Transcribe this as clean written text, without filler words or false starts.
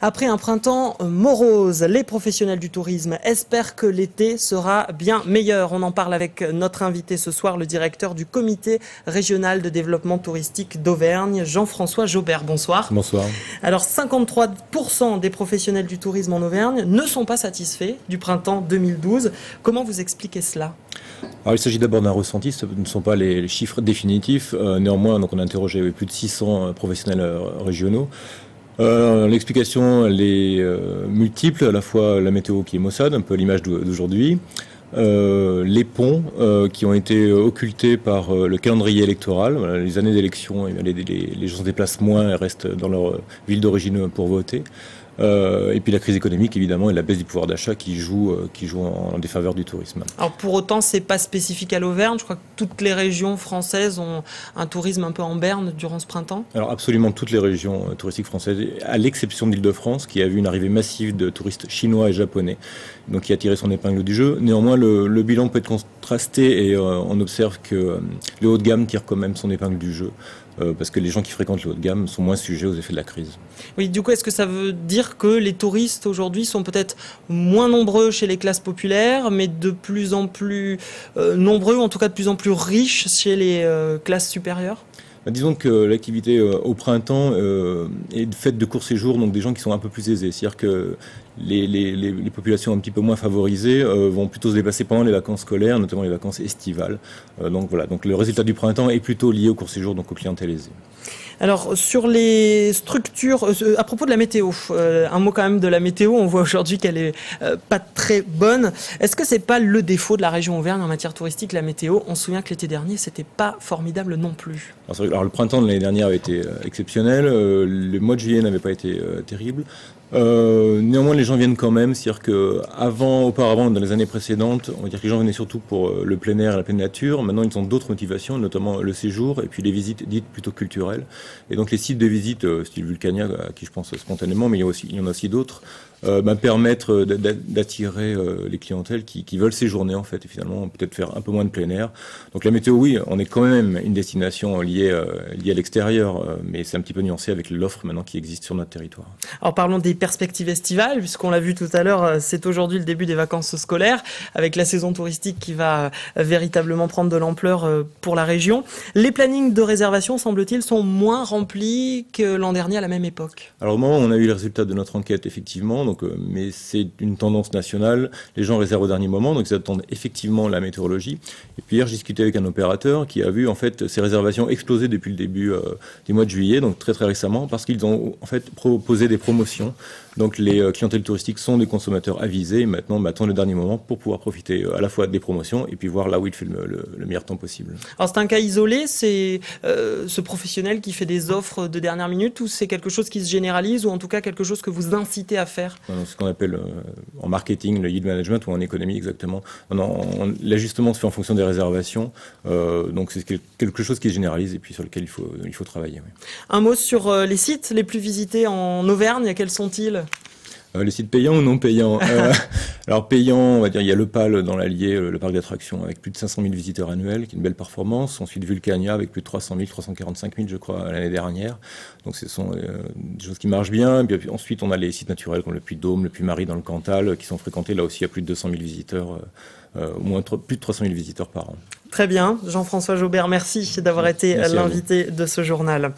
Après un printemps morose, les professionnels du tourisme espèrent que l'été sera bien meilleur. On en parle avec notre invité ce soir, le directeur du comité régional de développement touristique d'Auvergne, Jean-François Jaubert. Bonsoir. Bonsoir. Alors 53% des professionnels du tourisme en Auvergne ne sont pas satisfaits du printemps 2012. Comment vous expliquez cela ? Alors, il s'agit d'abord d'un ressenti, ce ne sont pas les chiffres définitifs. Néanmoins, donc, on a interrogé plus de 600 professionnels régionaux. L'explication elle est multiple, à la fois la météo qui est maussade, un peu à l'image d'aujourd'hui, les ponts qui ont été occultés par le calendrier électoral. Voilà, les années d'élection, les gens se déplacent moins et restent dans leur ville d'origine pour voter. Et puis la crise économique, évidemment, et la baisse du pouvoir d'achat qui joue en défaveur du tourisme. Alors pour autant, c'est pas spécifique à l'Auvergne. Je crois que toutes les régions françaises ont un tourisme un peu en berne durant ce printemps. Alors absolument toutes les régions touristiques françaises, à l'exception de l'Île-de-France, qui a vu une arrivée massive de touristes chinois et japonais, donc qui a tiré son épingle du jeu. Néanmoins, le bilan peut être contrasté et on observe que le haut de gamme tire quand même son épingle du jeu. Parce que les gens qui fréquentent le haut de gamme sont moins sujets aux effets de la crise. Oui, du coup, est-ce que ça veut dire que les touristes aujourd'hui sont peut-être moins nombreux chez les classes populaires, mais de plus en plus nombreux, en tout cas de plus en plus riches chez les classes supérieures ? Disons que l'activité au printemps est faite de courts séjours, donc des gens qui sont un peu plus aisés. C'est-à-dire que les populations un petit peu moins favorisées vont plutôt se déplacer pendant les vacances scolaires, notamment les vacances estivales. Donc voilà, donc le résultat du printemps est plutôt lié aux courts séjours, donc aux clientèles aisées. Alors, sur les structures, à propos de la météo, un mot quand même de la météo, on voit aujourd'hui qu'elle est pas très bonne. Est-ce que c'est pas le défaut de la région Auvergne en matière touristique, la météo ? On se souvient que l'été dernier, c'était pas formidable non plus. Alors le printemps de l'année dernière avait été exceptionnel, le mois de juillet n'avait pas été terrible. Néanmoins, les gens viennent quand même, c'est-à-dire que auparavant, dans les années précédentes, on va dire que les gens venaient surtout pour le plein air et la pleine nature. Maintenant, ils ont d'autres motivations, notamment le séjour et puis les visites dites plutôt culturelles. Et donc, les sites de visite, style Vulcania, à qui je pense spontanément, mais il y en a aussi d'autres, permettre d'attirer les clientèles qui veulent séjourner en fait, et finalement peut-être faire un peu moins de plein air. Donc la météo, oui, on est quand même une destination liée à l'extérieur, mais c'est un petit peu nuancé avec l'offre maintenant qui existe sur notre territoire. Alors parlons des perspectives estivales, puisqu'on l'a vu tout à l'heure, c'est aujourd'hui le début des vacances scolaires, avec la saison touristique qui va véritablement prendre de l'ampleur pour la région. Les plannings de réservation, semble-t-il, sont moins remplis que l'an dernier à la même époque. Alors au moment où on a eu les résultats de notre enquête, effectivement, mais c'est une tendance nationale, les gens réservent au dernier moment, donc ils attendent effectivement la météorologie. Et puis hier, j'ai discuté avec un opérateur qui a vu en fait ses réservations exploser depuis le début du mois de juillet, donc très très récemment, parce qu'ils ont en fait proposé des promotions. Donc les clientèles touristiques sont des consommateurs avisés et maintenant attendent le dernier moment pour pouvoir profiter à la fois des promotions et puis voir là où il fait le meilleur temps possible. Alors c'est un cas isolé, c'est ce professionnel qui fait des offres de dernière minute, ou c'est quelque chose qui se généralise, ou en tout cas quelque chose que vous incitez à faire ? C'est ce qu'on appelle en marketing le yield management, ou en économie exactement. L'ajustement se fait en fonction des réservations, donc c'est quelque chose qui se généralise et puis sur lequel il faut travailler. Oui. Un mot sur les sites les plus visités en Auvergne, quels sont-ils ? Les sites payants ou non payants Alors payants, on va dire, il y a le PAL dans l'Allier, le parc d'attractions, avec plus de 500 000 visiteurs annuels, qui est une belle performance. Ensuite Vulcania, avec plus de 300 000, 345 000, je crois, l'année dernière. Donc ce sont des choses qui marchent bien. Et puis ensuite, on a les sites naturels comme le Puy-de-Dôme, le Puy-Marie dans le Cantal, qui sont fréquentés. Là aussi, il y a plus de 200 000 visiteurs, au moins plus de 300 000 visiteurs par an. Très bien. Jean-François Jaubert, merci d'avoir été l'invité de ce journal.